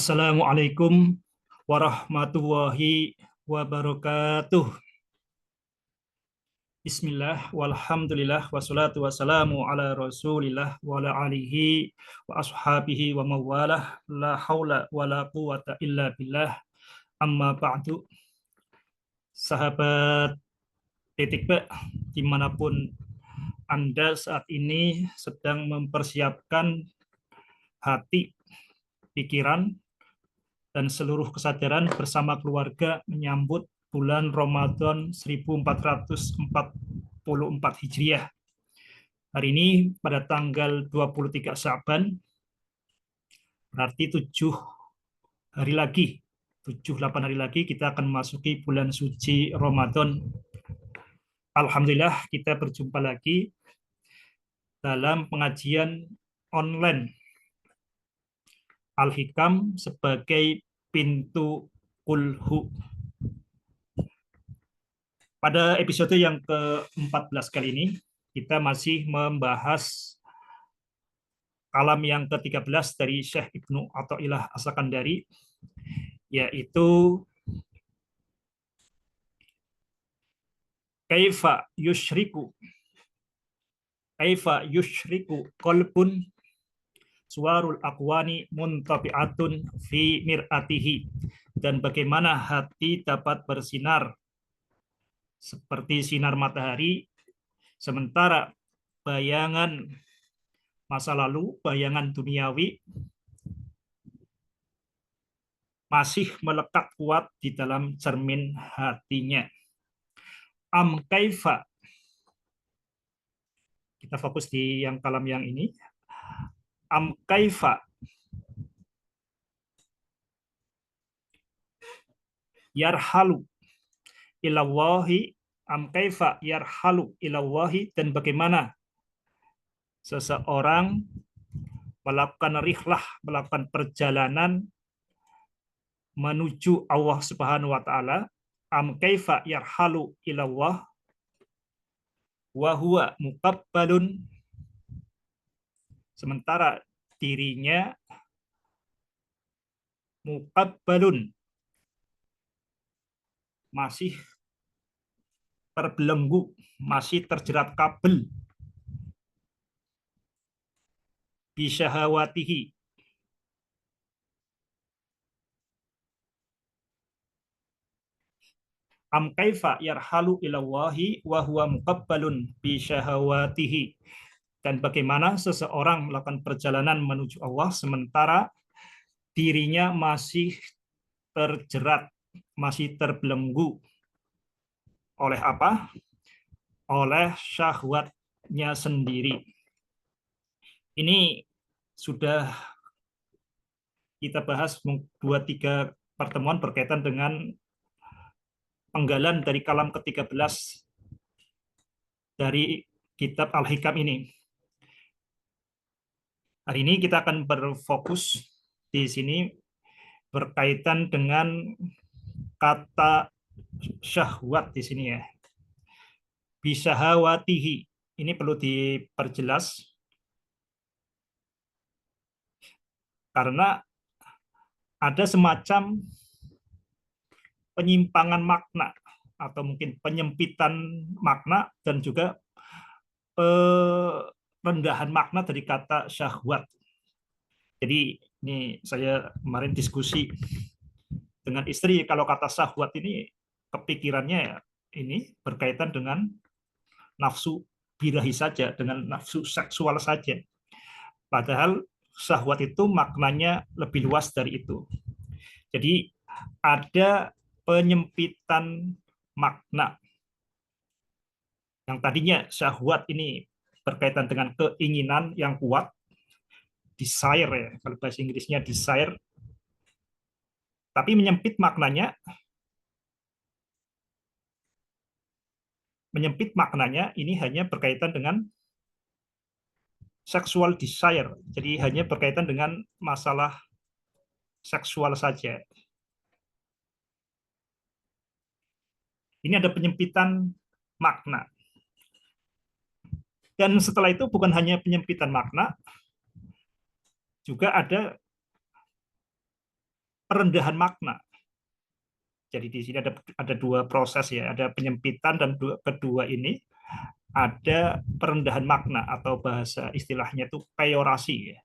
Assalamualaikum warahmatullahi wabarakatuh. Bismillah, walhamdulillah, wassalatu wassalamu ala rasulillah, wa ala alihi wa ashabihi wa mawalah, la hawla wa la quwata illa billah, amma ba'du. Sahabat titik B, dimanapun Anda saat ini sedang mempersiapkan hati, pikiran, dan seluruh kesadaran bersama keluarga menyambut bulan Ramadan 1444 Hijriah. Hari ini pada tanggal 23 Sya'ban, berarti 7 hari lagi, 7-8 hari lagi kita akan memasuki bulan suci Ramadan. Alhamdulillah kita berjumpa lagi dalam pengajian online Al-Hikam sebagai pintu kulhu. Pada episode yang ke-14 kali ini, kita masih membahas kalam yang ke-13 dari Syekh Ibnu Athaillah As-Sakandari, yaitu kaifa yushriku qalbun suwarul aqwani muntabi'atun fi mir'atihi, dan bagaimana hati dapat bersinar seperti sinar matahari, sementara bayangan masa lalu, bayangan duniawi masih melekat kuat di dalam cermin hatinya. Kaifa, kita fokus di yang kalam yang ini. Kaifa yarhalu ilallahi, kaifa yarhalu ilallahi, dan bagaimana seseorang melakukan rihlah, melakukan perjalanan menuju Allah Subhanahu wa taala. Kaifa yarhalu ilallah wa huwa muqabbalun, sementara dirinya muqabbalun, masih terbelenggu, masih terjerat kabel, bisyahawatihi, kaifa yarhalu ilallahi wa huwa muqabbalun bisyahawatihi, dan bagaimana seseorang melakukan perjalanan menuju Allah sementara dirinya masih terjerat, masih terbelenggu oleh apa? Oleh syahwatnya sendiri. Ini sudah kita bahas 2-3 pertemuan berkaitan dengan penggalan dari kalam ke-13 dari kitab Al-Hikam ini. Hari ini kita akan berfokus di sini berkaitan dengan kata syahwat di sini ya. Bisyahawatihi. Ini perlu diperjelas karena ada semacam penyimpangan makna atau mungkin penyempitan makna dan juga rendahan makna dari kata syahwat. Jadi ini saya kemarin diskusi dengan istri, kalau kata syahwat ini kepikirannya ini berkaitan dengan nafsu birahi saja, dengan nafsu seksual saja. Padahal syahwat itu maknanya lebih luas dari itu. Jadi ada penyempitan makna. Yang tadinya syahwat ini berkaitan dengan keinginan yang kuat, desire ya, kalau bahasa Inggrisnya desire, tapi menyempit maknanya ini hanya berkaitan dengan sexual desire, jadi hanya berkaitan dengan masalah seksual saja. Ini ada penyempitan makna. Dan setelah itu bukan hanya penyempitan makna, juga ada perendahan makna. Jadi di sini ada dua proses ya, ada penyempitan dan kedua ini ada perendahan makna atau bahasa istilahnya itu peyorasi ya.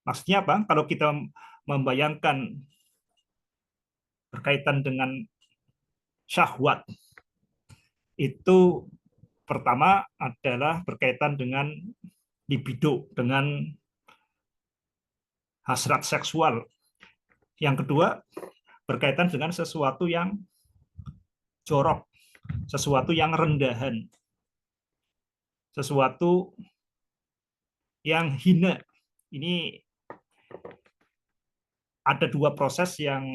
Maksudnya apa? Kalau kita membayangkan berkaitan dengan syahwat, itu pertama adalah berkaitan dengan libido, dengan hasrat seksual. Yang kedua, berkaitan dengan sesuatu yang jorok, sesuatu yang rendahan, sesuatu yang hina. Ini ada dua proses yang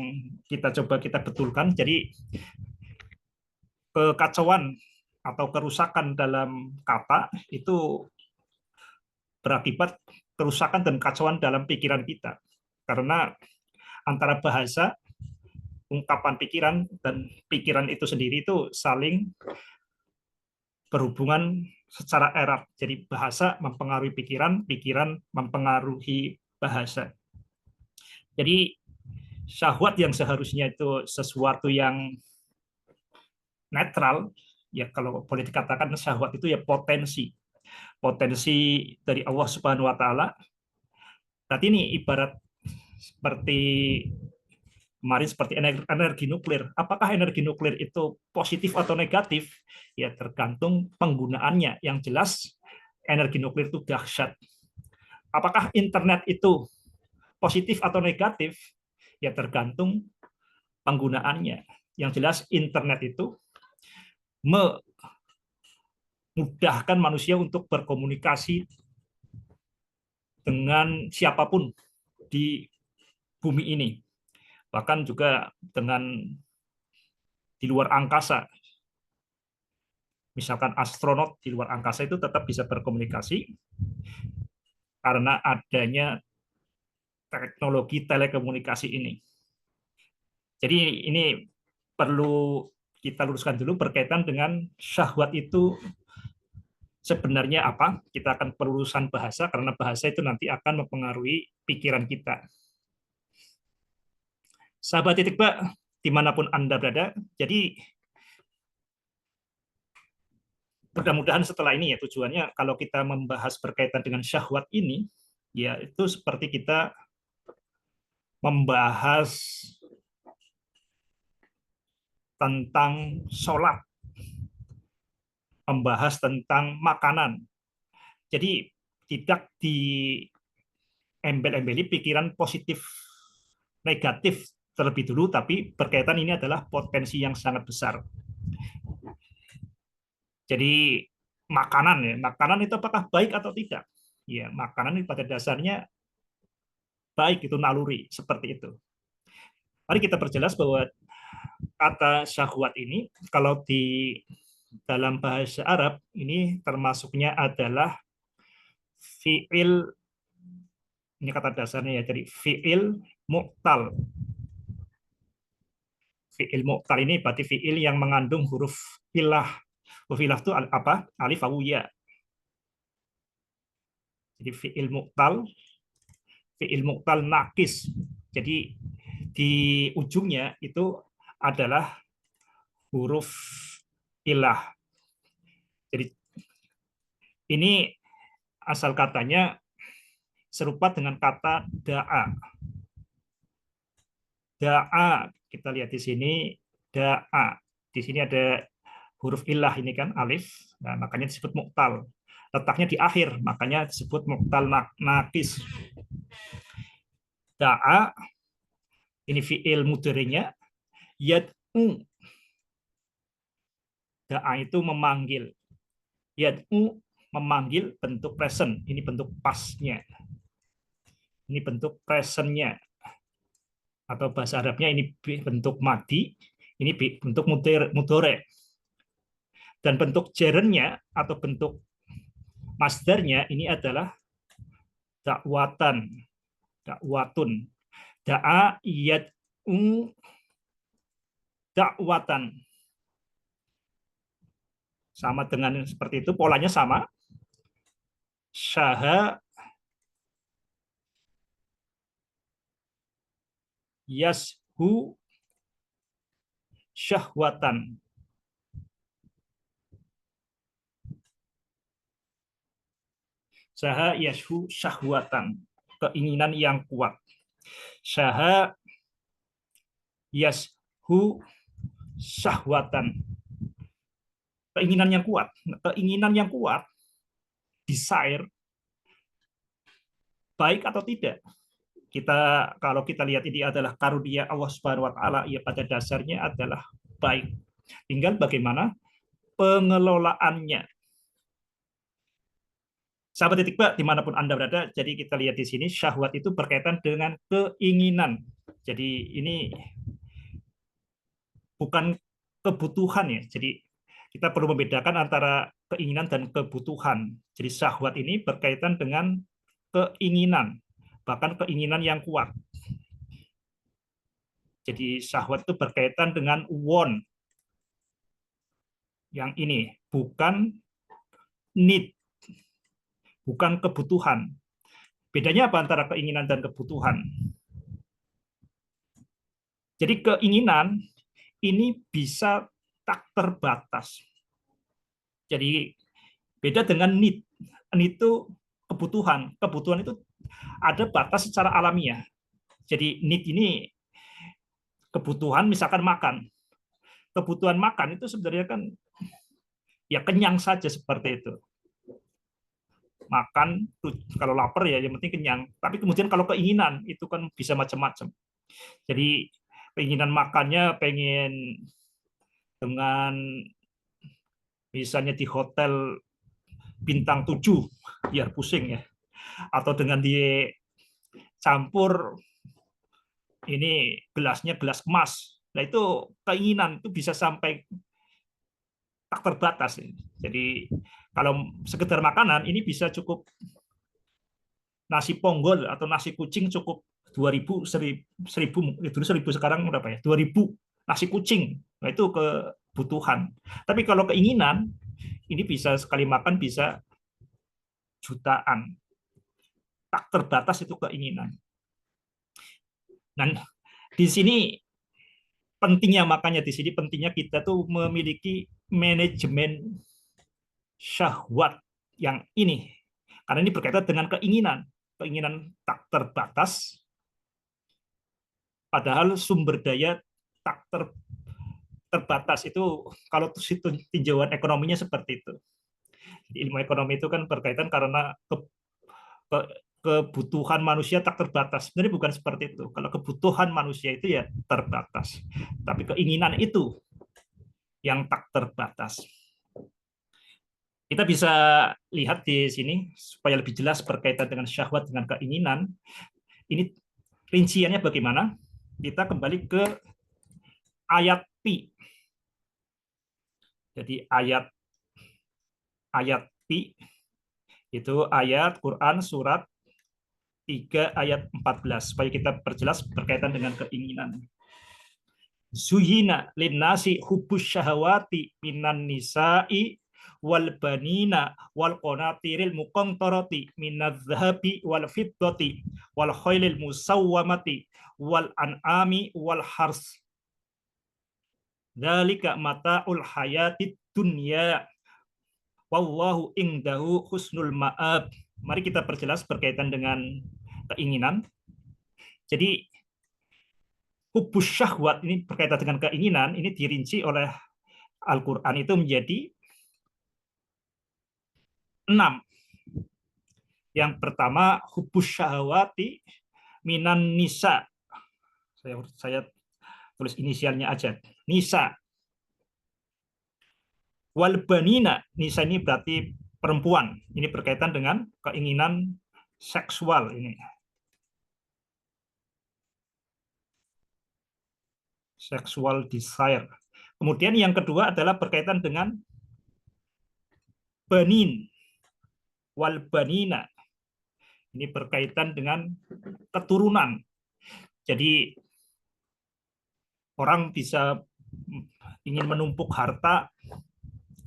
kita betulkan. Jadi kekacauan atau kerusakan dalam kata itu berakibat kerusakan dan kacauan dalam pikiran kita. Karena antara bahasa, ungkapan pikiran, dan pikiran itu sendiri itu saling berhubungan secara erat. Jadi bahasa mempengaruhi pikiran, pikiran mempengaruhi bahasa. Jadi syahwat yang seharusnya itu sesuatu yang netral, ya kalau boleh dikatakan syahwat itu ya potensi. Potensi dari Allah Subhanahu wa taala. Berarti ini ibarat seperti kemarin seperti energi nuklir. Apakah energi nuklir itu positif atau negatif? Ya tergantung penggunaannya. Yang jelas energi nuklir itu dahsyat. Apakah internet itu positif atau negatif? Ya tergantung penggunaannya. Yang jelas internet itu memudahkan manusia untuk berkomunikasi dengan siapapun di bumi ini. Bahkan juga dengan di luar angkasa. Misalkan astronot di luar angkasa itu tetap bisa berkomunikasi karena adanya teknologi telekomunikasi ini. Jadi ini perlu kita luruskan dulu berkaitan dengan syahwat itu sebenarnya apa. Kita akan pelurusan bahasa karena bahasa itu nanti akan mempengaruhi pikiran kita. Sahabat titik Pak, dimanapun Anda berada, jadi mudah-mudahan setelah ini ya tujuannya kalau kita membahas berkaitan dengan syahwat ini, ya itu seperti kita membahas tentang sholat, membahas tentang makanan. Jadi tidak diembel-embeli pikiran positif negatif terlebih dulu, tapi berkaitan ini adalah potensi yang sangat besar. Jadi makanan ya, makanan itu apakah baik atau tidak? Ya, makanan itu pada dasarnya baik, itu naluri seperti itu. Mari kita perjelas bahwa kata syahwat ini kalau di dalam bahasa Arab ini termasuknya adalah fiil, ini kata dasarnya ya, jadi fiil mu'tal. Fiil mu'tal ini berarti fiil yang mengandung huruf ilah. Huruf ilah itu apa? Alif, wawu, ya. Jadi fiil mu'tal nakis. Jadi di ujungnya itu adalah huruf ilah. Jadi ini asal katanya serupa dengan kata da'a. Da'a, kita lihat di sini da'a. Di sini ada huruf ilah ini kan alif. Nah, makanya disebut mu'tal. Letaknya di akhir, makanya disebut mu'tal nakis. Da'a ini fi'il mudhari'nya, yad'u. Da'a itu memanggil. Yad'u memanggil bentuk present. Ini bentuk pasnya. Ini bentuk presentnya. Atau bahasa Arabnya ini bentuk madi, ini bentuk mudhari'. Dan bentuk gerundnya atau bentuk masdarnya ini adalah dakwatan, dakwatun. Da'a yad'u dakwatan. Sama dengan seperti itu, polanya sama. Syaha yashu syahwatan. Saha yashu syahwatan, keinginan yang kuat. Saha yashu syahwatan, keinginan yang kuat. Keinginan yang kuat, desire, baik atau tidak. Kalau kita lihat ini adalah karunia Allah Subhanahu wa taala, ya pada dasarnya adalah baik. Tinggal bagaimana pengelolaannya. Sahabat titik Pak, dimanapun Anda berada, jadi kita lihat di sini syahwat itu berkaitan dengan keinginan. Jadi ini bukan kebutuhan ya. Jadi kita perlu membedakan antara keinginan dan kebutuhan. Jadi syahwat ini berkaitan dengan keinginan, bahkan keinginan yang kuat. Jadi syahwat itu berkaitan dengan want. Yang ini bukan need, bukan kebutuhan. Bedanya apa antara keinginan dan kebutuhan? Jadi keinginan ini bisa tak terbatas. Jadi beda dengan need. Need itu kebutuhan. Kebutuhan itu ada batas secara alamiah. Jadi need ini kebutuhan, misalkan makan. Kebutuhan makan itu sebenarnya kan ya kenyang saja seperti itu. Makan kalau lapar ya yang penting kenyang. Tapi kemudian kalau keinginan itu kan bisa macam-macam. Jadi keinginan makannya pengen dengan misalnya di hotel bintang 7 biar pusing ya. Atau dengan dicampur ini gelasnya gelas emas. Nah itu keinginan itu bisa sampai tak terbatas. Jadi kalau sekedar makanan ini bisa cukup nasi ponggol atau nasi kucing cukup 2000, 1000, dulu 1000 sekarang berapa ya? 2000 nasi kucing. Nah itu kebutuhan. Tapi kalau keinginan ini bisa sekali makan bisa jutaan. Tak terbatas itu keinginan. Dan di sini pentingnya, makanya di sini pentingnya kita tuh memiliki manajemen syahwat yang ini. Karena ini berkaitan dengan keinginan. Keinginan tak terbatas, padahal sumber daya tak terbatas. Itu kalau tinjauan ekonominya seperti itu. Ilmu ekonomi itu kan berkaitan karena kebutuhan manusia tak terbatas. Sebenarnya bukan seperti itu. Kalau kebutuhan manusia itu ya terbatas. Tapi keinginan itu yang tak terbatas. Kita bisa lihat di sini supaya lebih jelas berkaitan dengan syahwat dengan keinginan. Ini rinciannya bagaimana? Kita kembali ke ayat pi. Jadi ayat pi itu ayat Quran surat 3 ayat 14 supaya kita perjelas berkaitan dengan keinginan. Zuyina linnasi hubbus syahawati minan nisa'i wal banina wal qanatiril muqantarati minadz zahabi wal fiddati wal khailil musawwamati wal an'ami wal hars. Dzalika mata'ul hayatid dunya wallahu indahu husnul ma'ab. Mari kita perjelas berkaitan dengan keinginan. Jadi hubus syahwat ini berkaitan dengan keinginan, ini dirinci oleh Al-Quran itu menjadi 6. Yang pertama, hubus syahwati minan nisa. Saya tulis inisialnya aja. Nisa. Wal banina. Nisa ini berarti perempuan. Ini berkaitan dengan keinginan seksual ini. Sexual desire. Kemudian yang kedua adalah berkaitan dengan banin, wal banina. Ini berkaitan dengan keturunan. Jadi orang bisa ingin menumpuk harta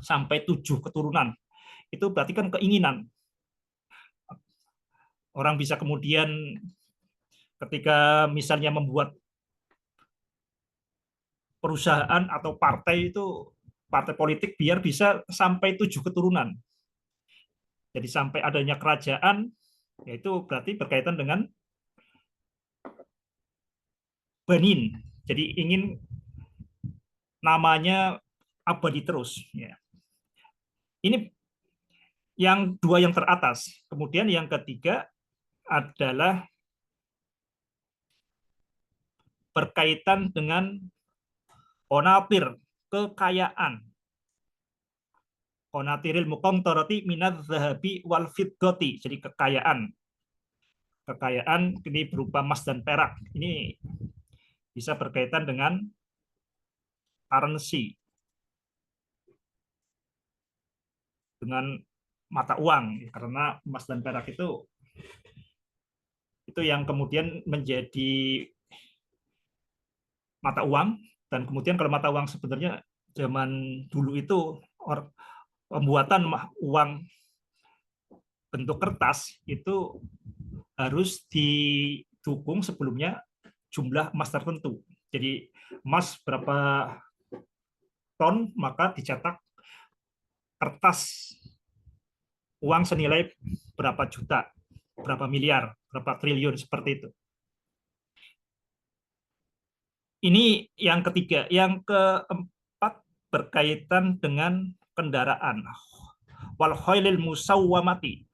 sampai 7 keturunan. Itu berarti kan keinginan. Orang bisa kemudian ketika misalnya membuat perusahaan atau partai itu, partai politik biar bisa sampai 7 keturunan. Jadi sampai adanya kerajaan, yaitu berarti berkaitan dengan banin. Jadi ingin namanya abadi terus. Ya. Ini yang dua yang teratas. Kemudian yang ketiga adalah berkaitan dengan onatir, kekayaan. Onatiril muqamtarati minadz zahabi wal fiddati. Jadi kekayaan. Kekayaan ini berupa emas dan perak. Ini bisa berkaitan dengan currency, dengan mata uang, karena emas dan perak itu yang kemudian menjadi mata uang. Dan kemudian kalau mata uang sebenarnya zaman dulu itu pembuatan uang bentuk kertas itu harus didukung sebelumnya jumlah emas tertentu. Jadi emas berapa ton, maka dicetak kertas uang senilai berapa juta, berapa miliar, berapa triliun, seperti itu. Ini yang ketiga. Yang keempat berkaitan dengan kendaraan. Wal khailil musawwamati.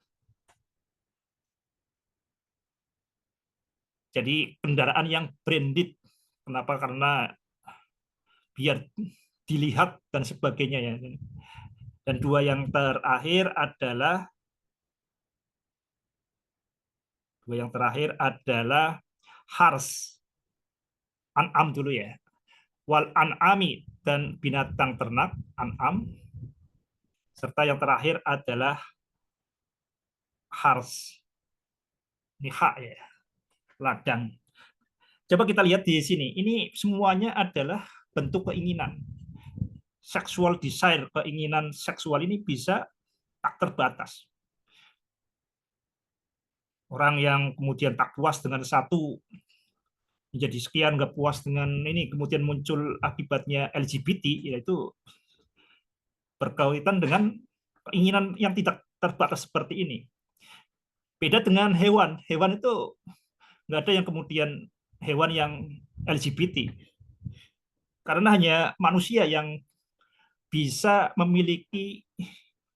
Jadi kendaraan yang branded. Kenapa? Karena biar dilihat dan sebagainya ya. Dan dua yang terakhir adalah hars, an'am dulu ya. Wal an'ami, dan binatang ternak, an'am. Serta yang terakhir adalah hars. Ini hak ya, ladang. Coba kita lihat di sini. Ini semuanya adalah bentuk keinginan. Sexual desire, keinginan seksual ini bisa tak terbatas. Orang yang kemudian tak puas dengan satu menjadi sekian, nggak puas dengan ini, kemudian muncul akibatnya LGBT, yaitu berkaitan dengan keinginan yang tidak terbatas seperti ini. Beda dengan hewan. Hewan itu nggak ada yang kemudian hewan yang LGBT. Karena hanya manusia yang bisa memiliki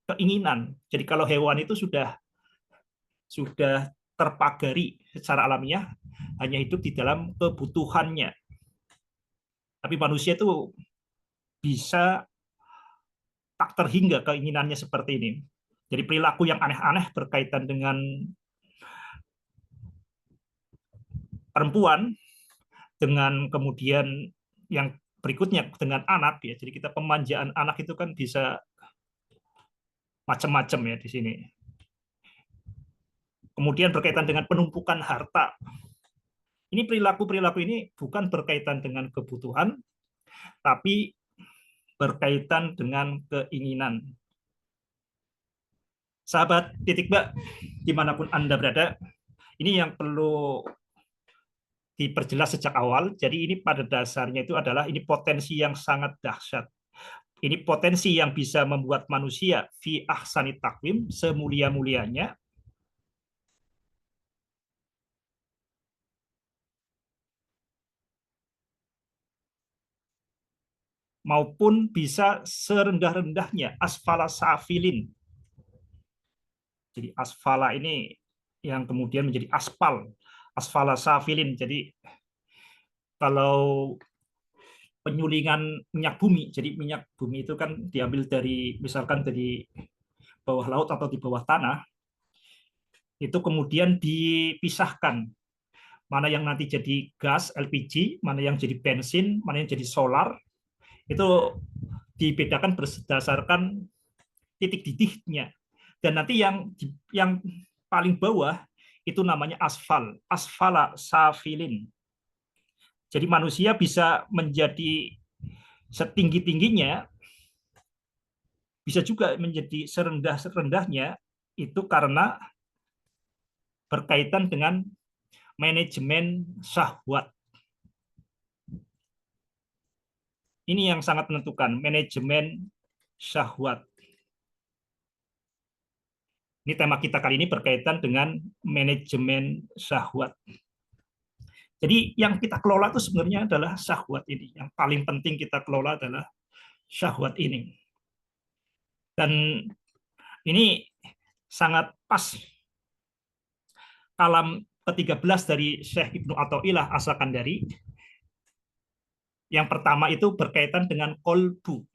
keinginan. Jadi kalau hewan itu sudah terpagari secara alamiah, hanya hidup di dalam kebutuhannya. Tapi manusia itu bisa tak terhingga keinginannya seperti ini. Jadi perilaku yang aneh-aneh berkaitan dengan perempuan, dengan kemudian yang berikutnya dengan anak ya. Jadi kita pemanjaan anak itu kan bisa macam-macam ya di sini. Kemudian berkaitan dengan penumpukan harta. Ini perilaku-perilaku ini bukan berkaitan dengan kebutuhan, tapi berkaitan dengan keinginan. Sahabat titik Mbak, dimanapun Anda berada, ini yang perlu diperjelas sejak awal. Jadi ini pada dasarnya itu adalah ini potensi yang sangat dahsyat. Ini potensi yang bisa membuat manusia fi ahsani takwim, semulia-mulianya, maupun bisa serendah-rendahnya, asfala safilin. Jadi asfala ini yang kemudian menjadi aspal, asfala safilin. Jadi kalau penyulingan minyak bumi, jadi minyak bumi itu kan diambil dari misalkan dari bawah laut atau di bawah tanah, itu kemudian dipisahkan mana yang nanti jadi gas LPG, mana yang jadi bensin, mana yang jadi solar, itu dibedakan berdasarkan titik didihnya. Dan nanti yang paling bawah itu namanya asfal, asfala safilin. Jadi manusia bisa menjadi setinggi-tingginya, bisa juga menjadi serendah-rendahnya, itu karena berkaitan dengan manajemen syahwat. Ini yang sangat menentukan, manajemen syahwat. Ini tema kita kali ini berkaitan dengan manajemen syahwat. Jadi yang kita kelola itu sebenarnya adalah syahwat ini. Yang paling penting kita kelola adalah syahwat ini. Dan ini sangat pas kalam ke-13 dari Syekh Ibnu Athaillah As-Sakandari. Yang pertama itu berkaitan dengan kolbu.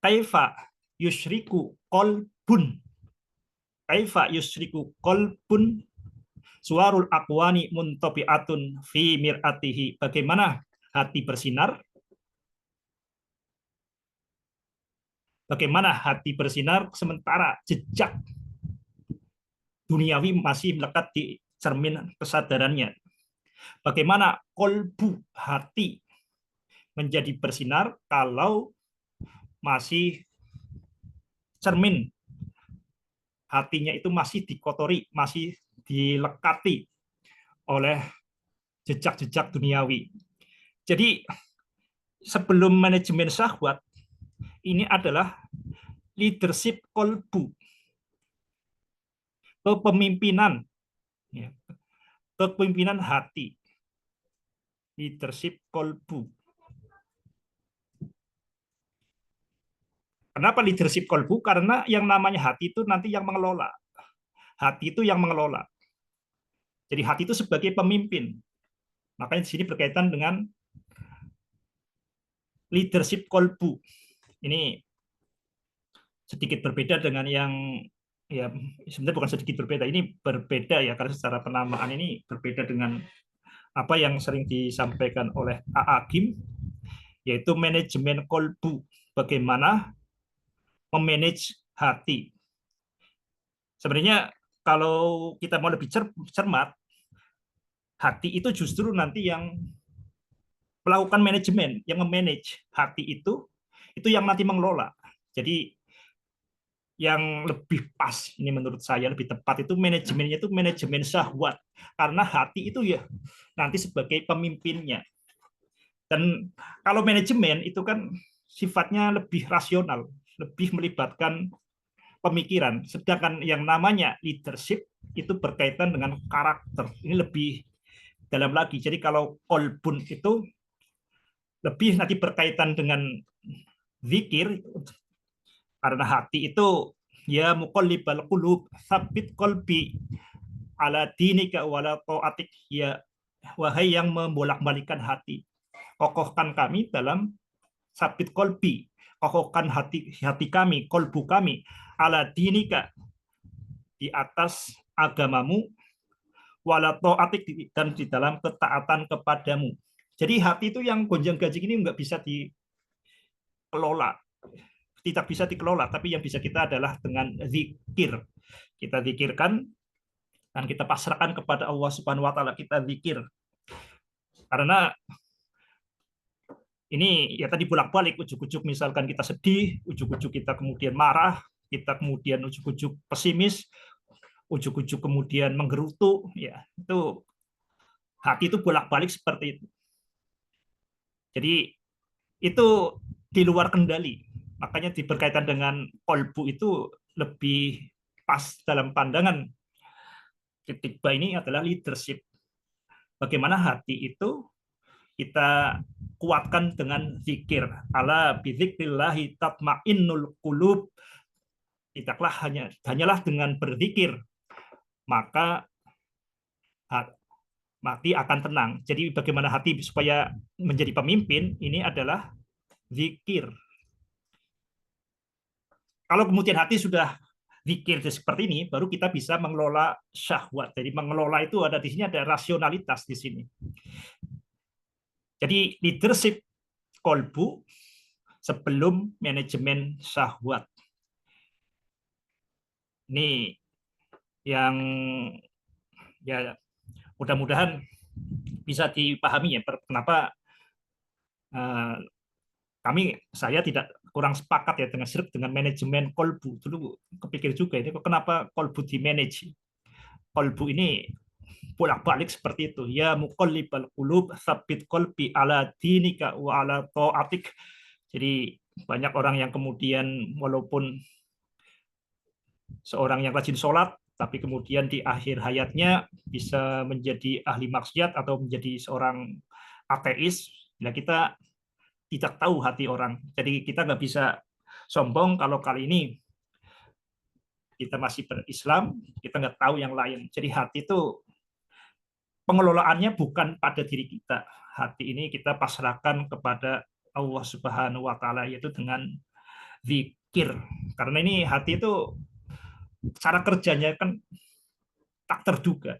Kaifa yusyriku kolbun. Kaifa yusyriku kolbun suarul akwani muntabi'atun fi mir'atihi. Bagaimana hati bersinar? Bagaimana hati bersinar sementara jejak duniawi masih melekat di cermin kesadarannya. Bagaimana kolbu hati menjadi bersinar kalau masih cermin hatinya itu masih dikotori, masih dilekati oleh jejak-jejak duniawi. Jadi sebelum manajemen syahwat, ini adalah leadership kolbu, kepemimpinan, kepemimpinan hati, leadership kolbu. Kenapa leadership kolbu? Karena yang namanya hati itu nanti yang mengelola. Hati itu yang mengelola. Jadi hati itu sebagai pemimpin. Makanya di sini berkaitan dengan leadership kolbu. Ini sedikit berbeda dengan yang ya sebenarnya bukan sedikit berbeda. Ini berbeda ya karena secara penamaan ini berbeda dengan apa yang sering disampaikan oleh A.A. Kim, yaitu manajemen kolbu. Bagaimana memanage hati. Sebenarnya kalau kita mau lebih cermat, hati itu justru nanti yang melakukan manajemen, yang memanage hati itu yang nanti mengelola. Jadi yang lebih pas ini menurut saya lebih tepat itu manajemennya itu manajemen syahwat, karena hati itu ya nanti sebagai pemimpinnya. Dan kalau manajemen itu kan sifatnya lebih rasional, lebih melibatkan pemikiran. Sedangkan yang namanya leadership itu berkaitan dengan karakter. Ini lebih dalam lagi. Jadi kalau kolbun itu lebih nanti berkaitan dengan zikir, karena hati itu ya muqallibal qulub, sabit qalbi ala dinika wala ta'atik, ya wahai yang membolak-balikan hati, kokohkan kami dalam sabit kolbi, kokohkan hati kami, kolbu kami, ala dinika, di atas agamamu, wala ta'atik, dan di dalam ketaatan kepadamu. Jadi hati itu yang gonjang-ganjing ini nggak bisa dikelola, tidak bisa dikelola, tapi yang bisa kita adalah dengan zikir. Kita zikirkan dan kita pasrahkan kepada Allah Subhanahu wa taala, kita zikir. Karena ini ya tadi bolak-balik, ujuk-ujuk misalkan kita sedih, ujuk-ujuk kita kemudian marah, kita kemudian ujuk-ujuk pesimis, ujuk-ujuk kemudian menggerutu, ya itu hati itu bolak-balik seperti itu. Jadi itu di luar kendali. Makanya berkaitan dengan kolbu itu lebih pas dalam pandangan titik ba ini adalah leadership. Bagaimana hati itu kita kuatkan dengan zikir. Ala bizikrillahi tatmainnul qulub. Tidaklah hanyalah dengan berzikir maka hati akan tenang. Jadi bagaimana hati supaya menjadi pemimpin ini adalah zikir. Kalau kemudian hati sudah zikir seperti ini, baru kita bisa mengelola syahwat. Jadi mengelola itu ada di sini, ada rasionalitas di sini. Jadi leadership kolbu sebelum manajemen syahwat. Ini yang ya mudah-mudahan bisa dipahami ya kenapa saya tidak kurang sepakat ya dengan syirik dengan manajemen kolbu. Dulu kepikir juga ini kenapa kolbu di manage. Kolbu ini bolak-balik seperti itu. Ya muqallibal qulub, tsabbit qalbi ala dinika wa ala ta'atik. Jadi banyak orang yang kemudian walaupun seorang yang rajin sholat, tapi kemudian di akhir hayatnya bisa menjadi ahli maksiat atau menjadi seorang ateis. Bila kita tidak tahu hati orang, jadi kita nggak bisa sombong kalau kali ini kita masih berislam, kita nggak tahu yang lain. Jadi hati itu pengelolaannya bukan pada diri kita. Hati ini kita pasrahkan kepada Allah Subhanahu wa taala, yaitu dengan zikir. Karena ini hati itu cara kerjanya kan tak terduga.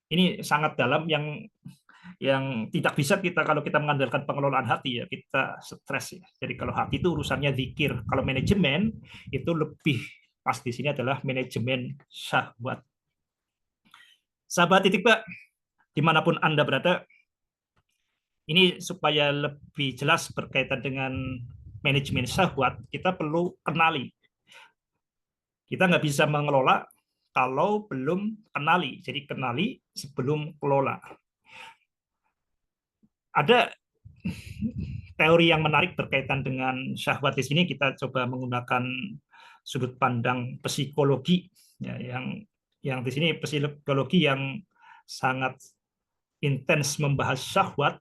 Ini sangat dalam yang tidak bisa kita kalau kita mengandalkan pengelolaan hati, ya kita stres ya. Jadi kalau hati itu urusannya zikir. Kalau manajemen itu lebih pas di sini adalah manajemen syahwat. Sahabat titik Pak, dimanapun Anda berada, ini supaya lebih jelas berkaitan dengan manajemen syahwat, kita perlu kenali. Kita nggak bisa mengelola kalau belum kenali. Jadi kenali sebelum kelola. Ada teori yang menarik berkaitan dengan syahwat di sini. Kita coba menggunakan sudut pandang psikologi, ya, yang di sini psikologi yang sangat intens membahas syahwat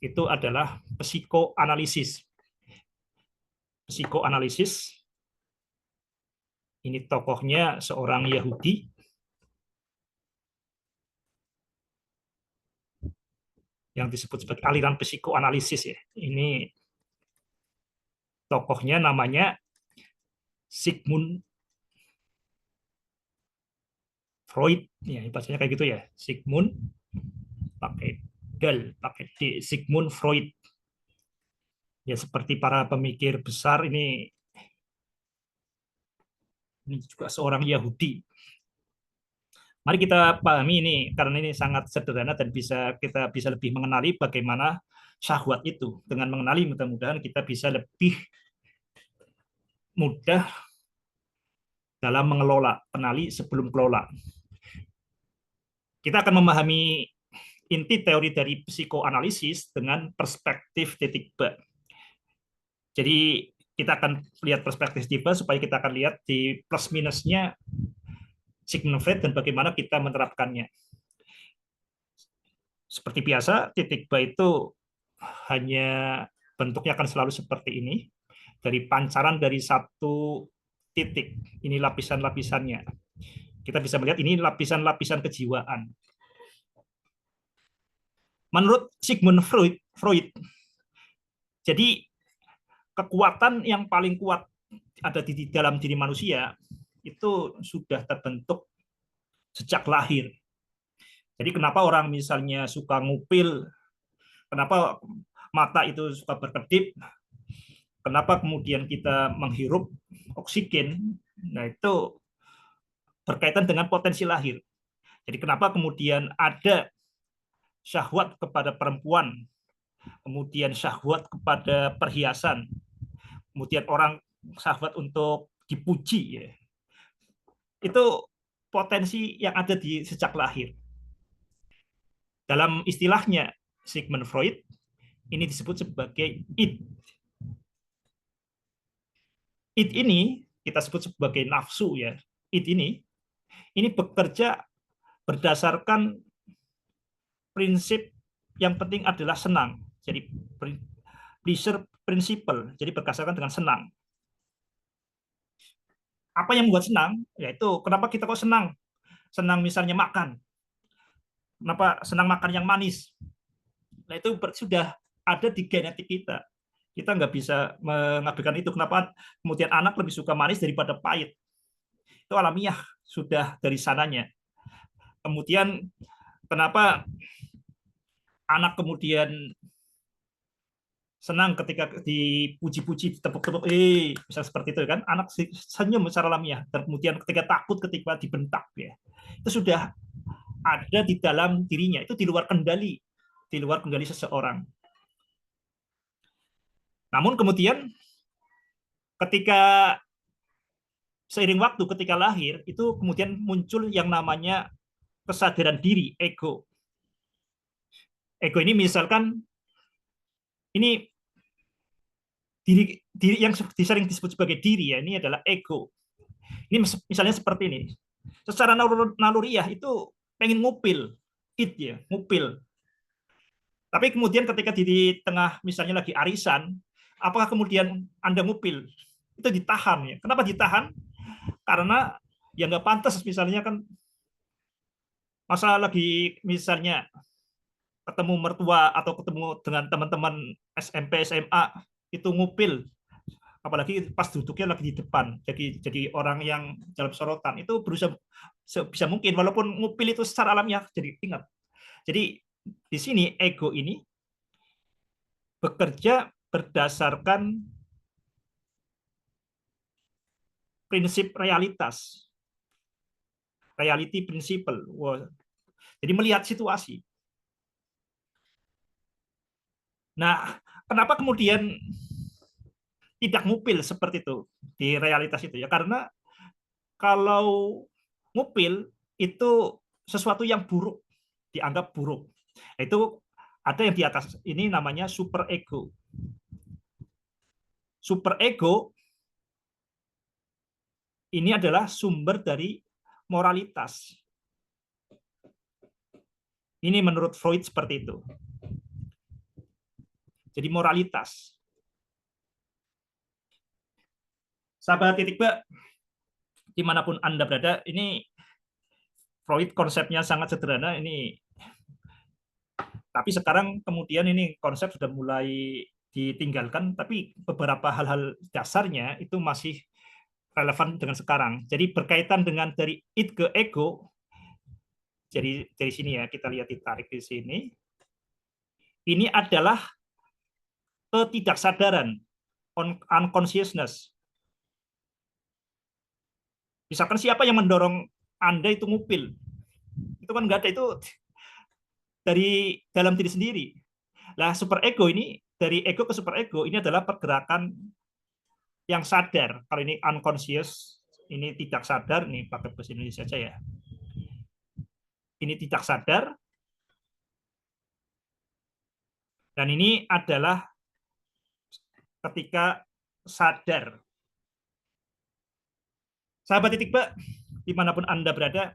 itu adalah psikoanalisis. Psikoanalisis ini tokohnya seorang Yahudi yang disebut sebagai aliran psikoanalisis ya. Ini tokohnya namanya Sigmund Freud, ya bahasanya kayak gitu ya. Sigmund pakai pakai D, Sigmund Freud. Ya seperti para pemikir besar ini juga seorang Yahudi. Mari kita pahami ini karena ini sangat sederhana dan kita bisa lebih mengenali bagaimana syahwat itu. Dengan mengenali mudah-mudahan kita bisa lebih mudah dalam mengelola, kenali sebelum kelola. Kita akan memahami inti teori dari psikoanalisis dengan perspektif titik B. Jadi kita akan lihat perspektif titik B supaya kita akan lihat di plus minusnya Sigmund Freud dan bagaimana kita menerapkannya. Seperti biasa, titik B itu hanya bentuknya akan selalu seperti ini. Dari pancaran dari satu titik. Ini lapisan-lapisannya. Kita bisa melihat ini lapisan-lapisan kejiwaan. Menurut Sigmund Freud, jadi kekuatan yang paling kuat ada di dalam diri manusia itu sudah terbentuk sejak lahir. Jadi kenapa orang misalnya suka ngupil, kenapa mata itu suka berkedip, kenapa kemudian kita menghirup oksigen, nah itu berkaitan dengan potensi lahir. Jadi kenapa kemudian ada syahwat kepada perempuan, kemudian syahwat kepada perhiasan, kemudian orang syahwat untuk dipuji, ya. Itu potensi yang ada di sejak lahir. Dalam istilahnya Sigmund Freud, ini disebut sebagai id. Id ini kita sebut sebagai nafsu ya. Id ini bekerja berdasarkan prinsip yang penting adalah senang. Jadi pleasure principle, jadi berdasarkan dengan senang. Apa yang membuat senang? Yaitu kenapa kita kok senang? Senang misalnya makan. Kenapa senang makan yang manis? Nah itu sudah ada di genetik kita. Kita nggak bisa mengabaikan itu. Kenapa kemudian anak lebih suka manis daripada pahit? Itu alamiah, sudah dari sananya. Kemudian kenapa anak kemudian senang ketika dipuji-puji, tepuk-tepuk, bisa seperti itu kan? Anak senyum secara alamiah. Dan kemudian ketika takut, ketika dibentak, ya itu sudah ada di dalam dirinya. Itu di luar kendali seseorang. Namun kemudian ketika seiring waktu, ketika lahir, itu kemudian muncul yang namanya kesadaran diri, ego. Ego ini misalkan ini diri yang sering disebut sebagai diri ya, ini adalah ego. Ini misalnya seperti ini. Secara naluriah itu pengen ngupil, ya, ngupil. Tapi kemudian ketika di tengah misalnya lagi arisan, apakah kemudian Anda ngupil? Itu ditahan ya. Kenapa ditahan? Karena ya nggak pantas misalnya kan masa lagi misalnya ketemu mertua atau ketemu dengan teman-teman SMP SMA itu ngupil, apalagi pas duduknya lagi di depan, jadi orang yang dalam sorotan, itu berusaha sebisa mungkin walaupun ngupil itu secara alamiah jadi ingat. Jadi di sini ego ini bekerja berdasarkan prinsip realitas, reality principle. Wow. Jadi melihat situasi. Nah, kenapa kemudian tidak ngupil seperti itu di realitas itu ya? Karena kalau ngupil itu sesuatu yang buruk, dianggap buruk. Itu ada yang di atas ini namanya super ego. Super ego ini adalah sumber dari moralitas. Ini menurut Freud seperti itu. Jadi moralitas. Sahabat titik B, dimanapun Anda berada, ini Freud konsepnya sangat sederhana. Ini tapi sekarang kemudian ini konsep sudah mulai ditinggalkan, tapi beberapa hal-hal dasarnya itu masih relevan dengan sekarang. Jadi berkaitan dengan dari id ke ego. Jadi dari sini ya kita lihat ditarik di sini. Ini adalah ketidaksadaran, unconsciousness. Misalkan siapa yang mendorong Anda itu ngupil, itu kan nggak ada, itu dari dalam diri sendiri. Nah, super ego ini dari ego ke super ego ini adalah pergerakan yang sadar. Kalau ini unconscious, ini tidak sadar, ini pakai bahasa Indonesia saja ya. Ini tidak sadar, dan ini adalah ketika sadar. Sahabat titik B, dimanapun Anda berada,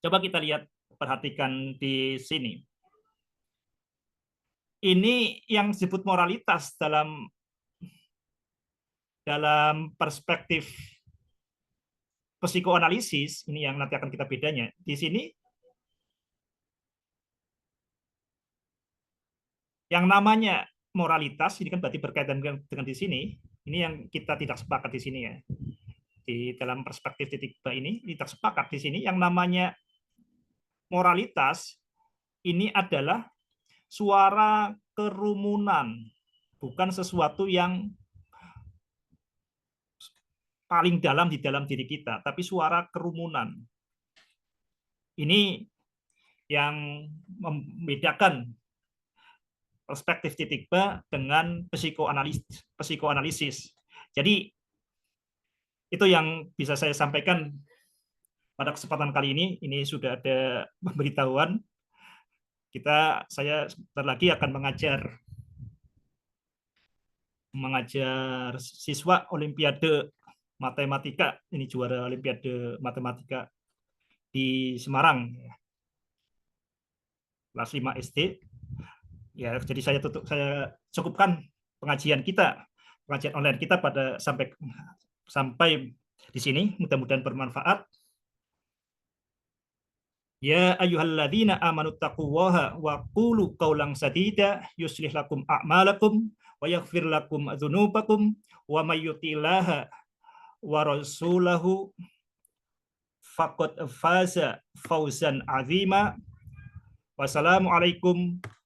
coba kita lihat, perhatikan di sini. Ini yang disebut moralitas dalam perspektif psikoanalisis, ini yang nanti akan kita bedanya. Di sini, yang namanya moralitas, ini kan berarti berkaitan dengan di sini, ini yang kita tidak sepakat di sini ya. Di dalam perspektif titik B ini, tidak sepakat di sini, yang namanya moralitas, ini adalah suara kerumunan, bukan sesuatu yang paling dalam di dalam diri kita, tapi suara kerumunan. Ini yang membedakan perspektif titik B dengan psikoanalisis. Jadi itu yang bisa saya sampaikan pada kesempatan kali ini. Ini sudah ada pemberitahuan. Saya sebentar lagi akan mengajar siswa Olimpiade Matematika. Ini juara Olimpiade Matematika di Semarang, kelas 5 SD. Ya, jadi saya cukupkan pengajian online kita pada sampai di sini. Mudah-mudahan bermanfaat. Ya ayyuhalladzina amanu taqullaha wa qulu qawlan sadida yuslih lakum a'malakum wa yaghfir lakum dzunubakum wa may yuti'illah wa rasulahu faqad faza fawzan 'azima. Wassalamualaikum